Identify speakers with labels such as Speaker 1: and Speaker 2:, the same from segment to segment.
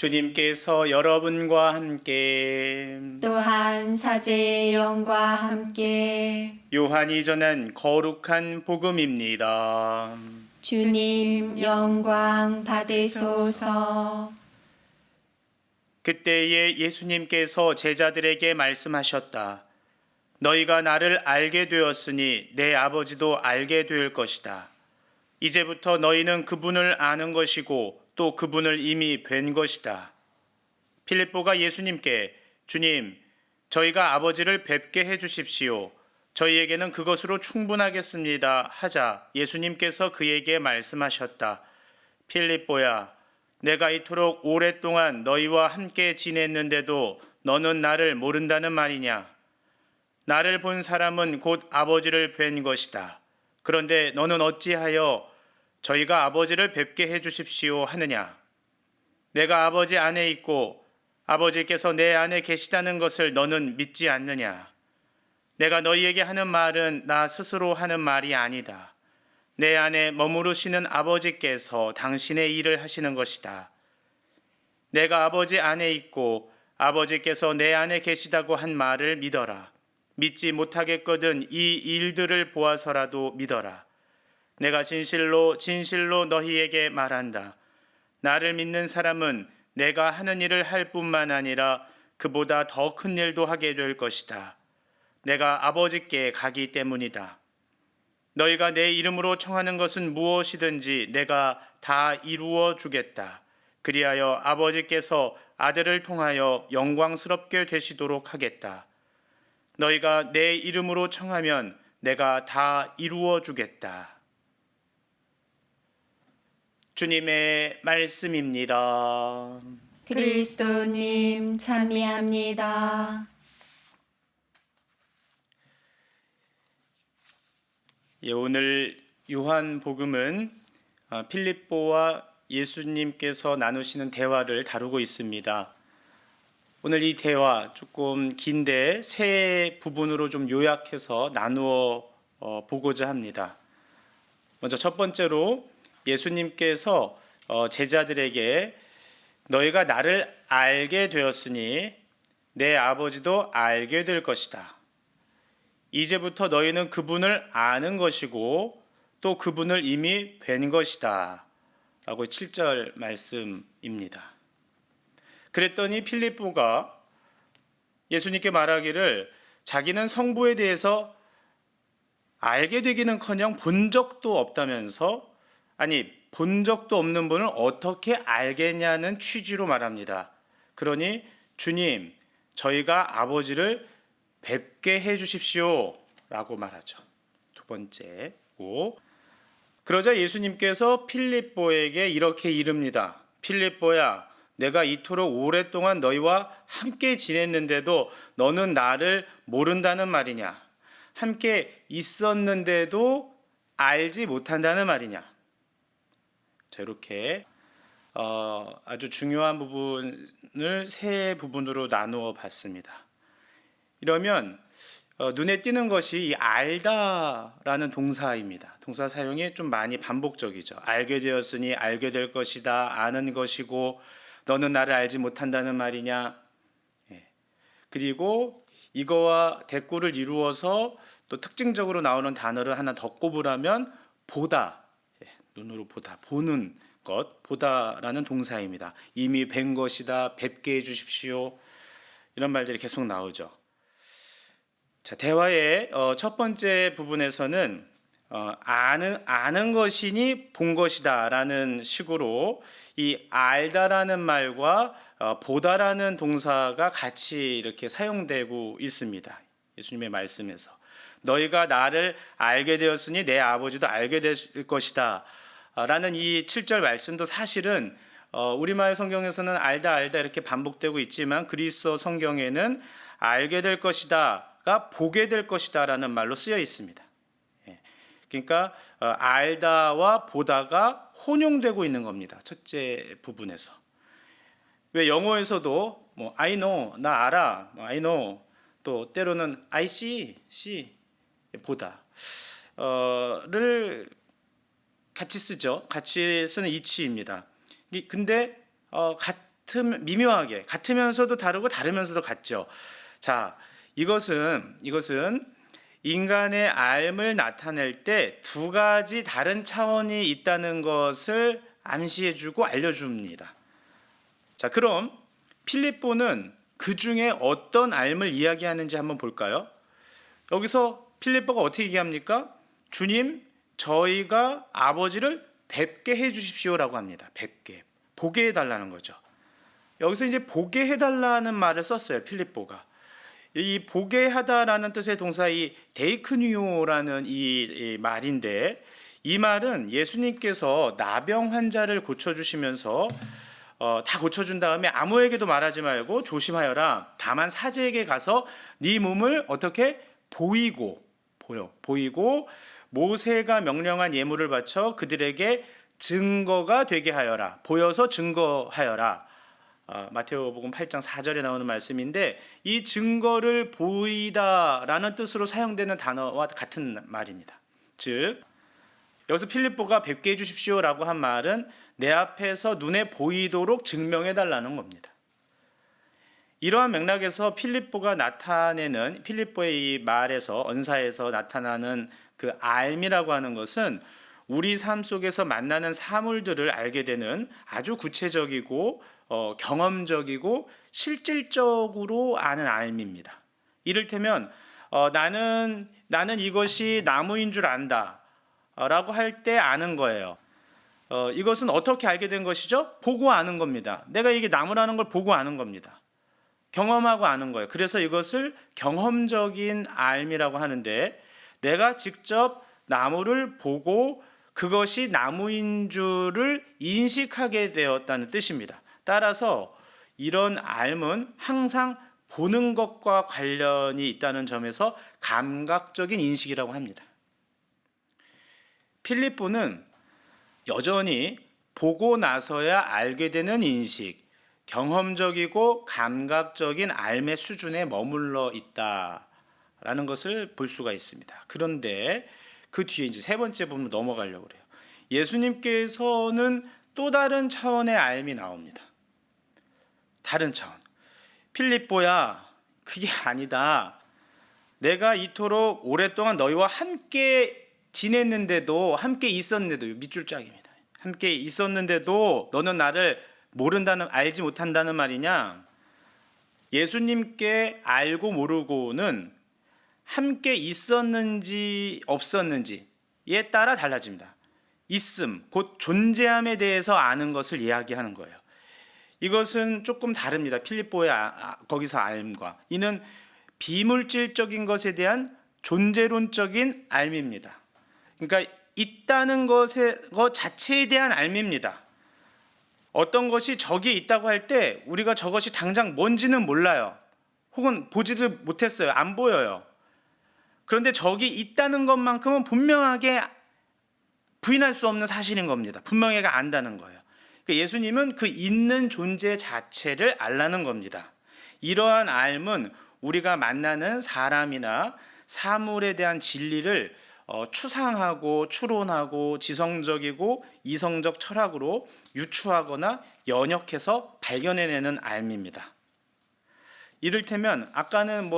Speaker 1: 주님께서 여러분과 함께
Speaker 2: 또한 사제의 영과 함께
Speaker 1: 요한이 전한 거룩한 복음입니다.
Speaker 2: 주님 영광 받으소서.
Speaker 1: 그때에 예수님께서 제자들에게 말씀하셨다. 너희가 나를 알게 되었으니 내 아버지도 알게 될 것이다. 이제부터 너희는 그분을 아는 것이고 또 그분을 이미 뵌 것이다. 필립보가 예수님께 주님, 저희가 아버지를 뵙게 해주십시오. 저희에게는 그것으로 충분하겠습니다. 하자 예수님께서 그에게 말씀하셨다. 필립보야, 내가 이토록 오랫동안 너희와 함께 지냈는데도 너는 나를 모른다는 말이냐? 나를 본 사람은 곧 아버지를 뵌 것이다. 그런데 너는 어찌하여 저희가 아버지를 뵙게 해주십시오 하느냐? 내가 아버지 안에 있고 아버지께서 내 안에 계시다는 것을 너는 믿지 않느냐? 내가 너희에게 하는 말은 나 스스로 하는 말이 아니다. 내 안에 머무르시는 아버지께서 당신의 일을 하시는 것이다. 내가 아버지 안에 있고 아버지께서 내 안에 계시다고 한 말을 믿어라. 믿지 못하겠거든 이 일들을 보아서라도 믿어라. 내가 진실로 진실로 너희에게 말한다. 나를 믿는 사람은 내가 하는 일을 할 뿐만 아니라 그보다 더 큰 일도 하게 될 것이다. 내가 아버지께 가기 때문이다. 너희가 내 이름으로 청하는 것은 무엇이든지 내가 다 이루어 주겠다. 그리하여 아버지께서 아들을 통하여 영광스럽게 되시도록 하겠다. 너희가 내 이름으로 청하면 내가 다 이루어 주겠다. 주님의 말씀입니다.
Speaker 2: 그리스도님 찬미합니다.
Speaker 1: 오늘 요한복음은 필립보와 예수님께서 나누시는 대화를 다루고 있습니다. 오늘 이 대화 조금 긴데 세 부분으로 좀 요약해서 나누어 보고자 합니다. 먼저 첫 번째로 예수님께서 제자들에게 너희가 나를 알게 되었으니 내 아버지도 알게 될 것이다. 이제부터 너희는 그분을 아는 것이고 또 그분을 이미 뵌 것이다. 라고 7절 말씀입니다. 그랬더니 필립보가 예수님께 말하기를 자기는 성부에 대해서 알게 되기는커녕 본 적도 없다면서 아니 본 적도 없는 분을 어떻게 알겠냐는 취지로 말합니다. 그러니 주님, 저희가 아버지를 뵙게 해주십시오 라고 말하죠. 두 번째고, 그러자 예수님께서 필립보에게 이렇게 이릅니다. 필립보야, 내가 이토록 오랫동안 너희와 함께 지냈는데도 너는 나를 모른다는 말이냐? 함께 있었는데도 알지 못한다는 말이냐? 자, 이렇게 아주 중요한 부분을 세 부분으로 나누어 봤습니다. 이러면 눈에 띄는 것이 이 알다라는 동사입니다. 동사 사용이 좀 많이 반복적이죠. 알게 되었으니 알게 될 것이다. 아는 것이고 너는 나를 알지 못한다는 말이냐. 그리고 이거와 대꾸를 이루어서 또 특징적으로 나오는 단어를 하나 더 꼽으라면 보다. 눈으로 보다, 보는 것, 보다라는 동사입니다. 이미 뵌 것이다, 뵙게 해주십시오. 이런 말들이 계속 나오죠. 자, 대화의 첫 번째 부분에서는 아는 것이니 본 것이다라는 식으로 이 알다라는 말과 보다라는 동사가 같이 이렇게 사용되고 있습니다. 예수님의 말씀에서 너희가 나를 알게 되었으니 내 아버지도 알게 될 것이다 라는 이 7절 말씀도 사실은 우리말 성경에서는 알다 이렇게 반복되고 있지만 그리스어 성경에는 알게 될 것이다가 보게 될 것이다라는 말로 쓰여 있습니다. 그러니까 알다와 보다가 혼용되고 있는 겁니다. 첫째 부분에서. 왜 영어에서도 뭐 I know, 나 알아, I know, 또 때로는 I see, 보다 를 같이 쓰죠. 같이 쓰는 이치입니다. 근데 미묘하게 같으면서도 다르고 다르면서도 같죠. 자, 이것은 인간의 삶을 나타낼 때 두 가지 다른 차원이 있다는 것을 암시해주고 알려줍니다. 자, 그럼 필립보는 그 중에 어떤 삶을 이야기하는지 한번 볼까요? 여기서 필립보가 어떻게 얘기합니까? 주님, 저희가 아버지를 뵙게 해주십시오라고 합니다. 뵙게, 보게 해달라는 거죠. 여기서 이제 보게 해달라는 말을 썼어요. 필립보가. 이 보게 하다라는 뜻의 동사 이 데이크니오라는 이 말인데, 이 말은 예수님께서 나병 환자를 고쳐주시면서 다 고쳐준 다음에 아무에게도 말하지 말고 조심하여라. 다만 사제에게 가서 네 몸을 어떻게 보이고 모세가 명령한 예물을 바쳐 그들에게 증거가 되게 하여라. 보여서 증거하여라. 마태복음 8장 4절에 나오는 말씀인데, 이 증거를 보이다라는 뜻으로 사용되는 단어와 같은 말입니다. 즉 여기서 필립보가 뵙게 해주십시오라고 한 말은 내 앞에서 눈에 보이도록 증명해달라는 겁니다. 이러한 맥락에서 필립보가 나타내는, 필립보의 이 말에서, 언사에서 나타나는 그 알미라고 하는 것은 우리 삶 속에서 만나는 사물들을 알게 되는 아주 구체적이고 경험적이고 실질적으로 아는 알미입니다. 이를테면 나는 이것이 나무인 줄 안다 라고 할 때 아는 거예요. 이것은 어떻게 알게 된 것이죠? 보고 아는 겁니다. 내가 이게 나무라는 걸 보고 아는 겁니다. 경험하고 아는 거예요. 그래서 이것을 경험적인 알미라고 하는데, 내가 직접 나무를 보고 그것이 나무인 줄을 인식하게 되었다는 뜻입니다. 따라서 이런 알은 항상 보는 것과 관련이 있다는 점에서 감각적인 인식이라고 합니다. 필립보는 여전히 보고 나서야 알게 되는 인식, 경험적이고 감각적인 알의 수준에 머물러 있다라는 것을 볼 수가 있습니다. 그런데 그 뒤에 이제 세 번째 부분 넘어가려고 그래요. 예수님께서는 또 다른 차원의 알미 나옵니다. 다른 차원. 필립보야, 그게 아니다. 내가 이토록 오랫동안 너희와 함께 지냈는데도, 함께 있었는데도, 밑줄 짝입니다. 함께 있었는데도 너는 나를 모른다는, 알지 못한다는 말이냐? 예수님께 알고 모르고는 함께 있었는지 없었는지에 따라 달라집니다. 있음, 곧 존재함에 대해서 아는 것을 이야기하는 거예요. 이것은 조금 다릅니다. 필립보의 거기서 알과. 이는 비물질적인 것에 대한 존재론적인 알미입니다. 그러니까 있다는 것 자체에 대한 알미입니다. 어떤 것이 저기에 있다고 할 때 우리가 저것이 당장 뭔지는 몰라요. 혹은 보지도 못했어요. 안 보여요. 그런데 저기 있다는 것만큼은 분명하게 부인할 수 없는 사실인 겁니다. 분명하게 안다는 거예요. 그러니까 예수님은 그 있는 존재 자체를 알라는 겁니다. 이러한 알은 우리가 만나는 사람이나 사물에 대한 진리를 추상하고 추론하고 지성적이고 이성적 철학으로 유추하거나 연역해서 발견해내는 알미입니다. 이를테면 아까는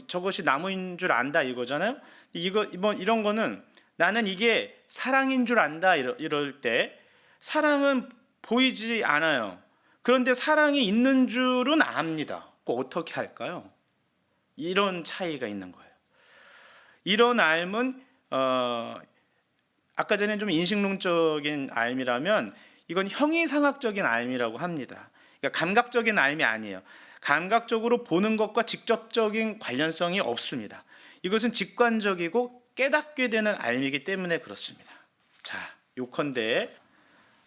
Speaker 1: 저것이 나무인 줄 안다 이거잖아요. 이런 거는 나는 이게 사랑인 줄 안다 이럴 때, 사랑은 보이지 않아요. 그런데 사랑이 있는 줄은 압니다. 어떻게 할까요? 이런 차이가 있는 거예요. 이런 알은 아까 전에 좀 인식론적인 알미라면 이건 형이상학적인 알미라고 합니다. 그러니까 감각적인 알미 아니에요. 감각적으로 보는 것과 직접적인 관련성이 없습니다. 이것은 직관적이고 깨닫게 되는 알미이기 때문에 그렇습니다. 자, 요컨대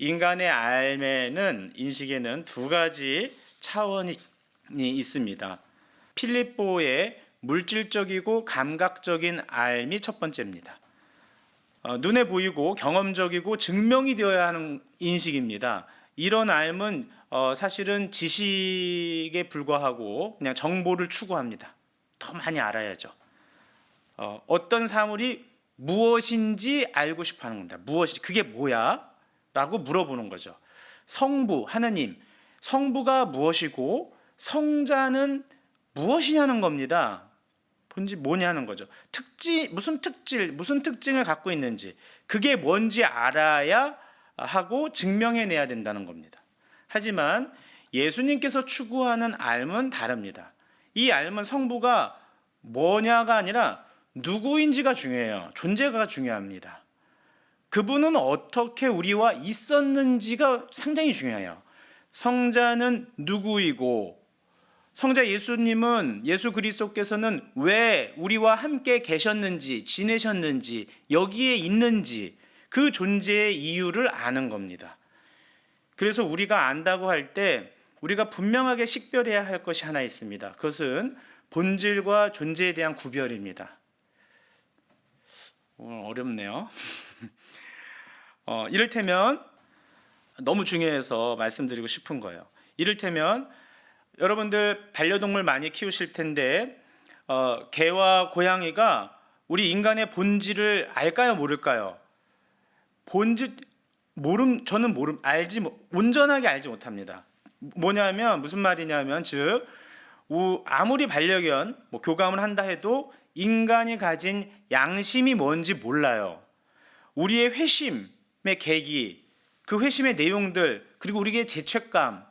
Speaker 1: 인간의 알매는, 인식에는 두 가지 차원이 있습니다. 필립보의 물질적이고 감각적인 알미 첫 번째입니다. 눈에 보이고 경험적이고 증명이 되어야 하는 인식입니다. 이런 알은 사실은 지식에 불과하고 그냥 정보를 추구합니다. 더 많이 알아야죠. 어떤 사물이 무엇인지 알고 싶어 하는 겁니다. 그게 뭐야? 라고 물어보는 거죠. 성부, 하느님, 성부가 무엇이고 성자는 무엇이냐는 겁니다. 본지 뭐냐는 거죠. 무슨 특징을 갖고 있는지, 그게 뭔지 알아야 하고 증명해내야 된다는 겁니다. 하지만 예수님께서 추구하는 삶은 다릅니다. 이 삶은 성부가 뭐냐가 아니라 누구인지가 중요해요. 존재가 중요합니다. 그분은 어떻게 우리와 있었는지가 상당히 중요해요. 성자는 누구이고, 성자 예수님은, 예수 그리스도께서는 왜 우리와 함께 계셨는지, 지내셨는지, 여기에 있는지, 그 존재의 이유를 아는 겁니다. 그래서 우리가 안다고 할 때 우리가 분명하게 식별해야 할 것이 하나 있습니다. 그것은 본질과 존재에 대한 구별입니다. 어렵네요. 이를테면, 너무 중요해서 말씀드리고 싶은 거예요. 이를테면 여러분들 반려동물 많이 키우실 텐데 개와 고양이가 우리 인간의 본질을 알까요, 모를까요? 저는 온전하게 알지 못합니다. 뭐냐면, 무슨 말이냐면, 즉 아무리 반려견 교감을 한다 해도 인간이 가진 양심이 뭔지 몰라요. 우리의 회심의 계기, 그 회심의 내용들, 그리고 우리의 죄책감,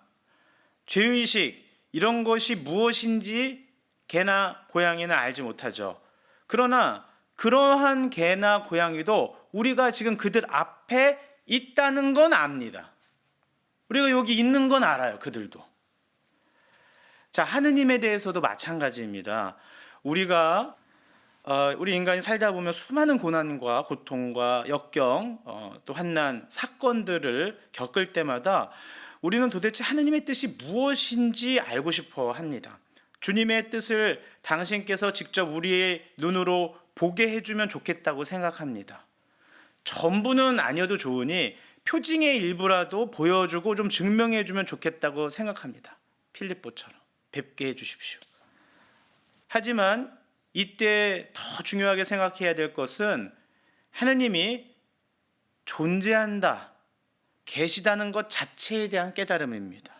Speaker 1: 죄의식, 이런 것이 무엇인지 개나 고양이는 알지 못하죠. 그러나 그러한 개나 고양이도 우리가 지금 그들 앞에 있다는 건 압니다. 우리가 여기 있는 건 알아요, 그들도. 자, 하느님에 대해서도 마찬가지입니다. 우리 인간이 살다 보면 수많은 고난과 고통과 역경, 또 환난, 사건들을 겪을 때마다 우리는 도대체 하느님의 뜻이 무엇인지 알고 싶어 합니다. 주님의 뜻을 당신께서 직접 우리의 눈으로 보게 해주면 좋겠다고 생각합니다. 전부는 아니어도 좋으니 표징의 일부라도 보여주고 좀 증명해주면 좋겠다고 생각합니다. 필립보처럼 뵙게 해주십시오. 하지만 이때 더 중요하게 생각해야 될 것은 하느님이 존재한다, 계시다는 것 자체에 대한 깨달음입니다.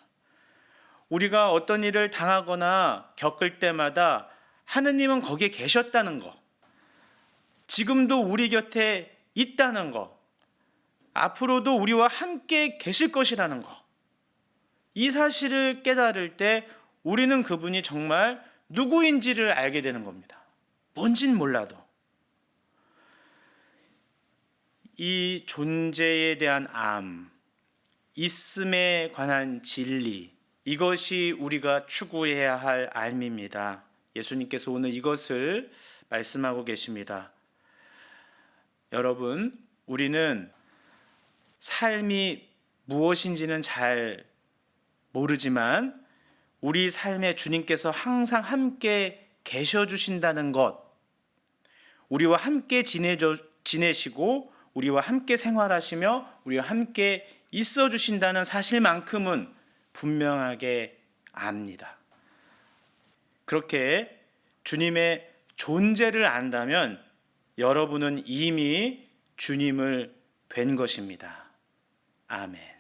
Speaker 1: 우리가 어떤 일을 당하거나 겪을 때마다 하느님은 거기에 계셨다는 것, 지금도 우리 곁에 있다는 것, 앞으로도 우리와 함께 계실 것이라는 것, 이 사실을 깨달을 때 우리는 그분이 정말 누구인지를 알게 되는 겁니다. 뭔진 몰라도. 이 존재에 대한 암, 있음에 관한 진리, 이것이 우리가 추구해야 할 삶입니다. 예수님께서 오늘 이것을 말씀하고 계십니다. 여러분, 우리는 삶이 무엇인지는 잘 모르지만 우리 삶에 주님께서 항상 함께 계셔 주신다는 것, 우리와 함께 지내시고 우리와 함께 생활하시며 우리와 함께 있어 주신다는 사실만큼은 분명하게 압니다. 그렇게 주님의 존재를 안다면 여러분은 이미 주님을 뵌 것입니다. 아멘.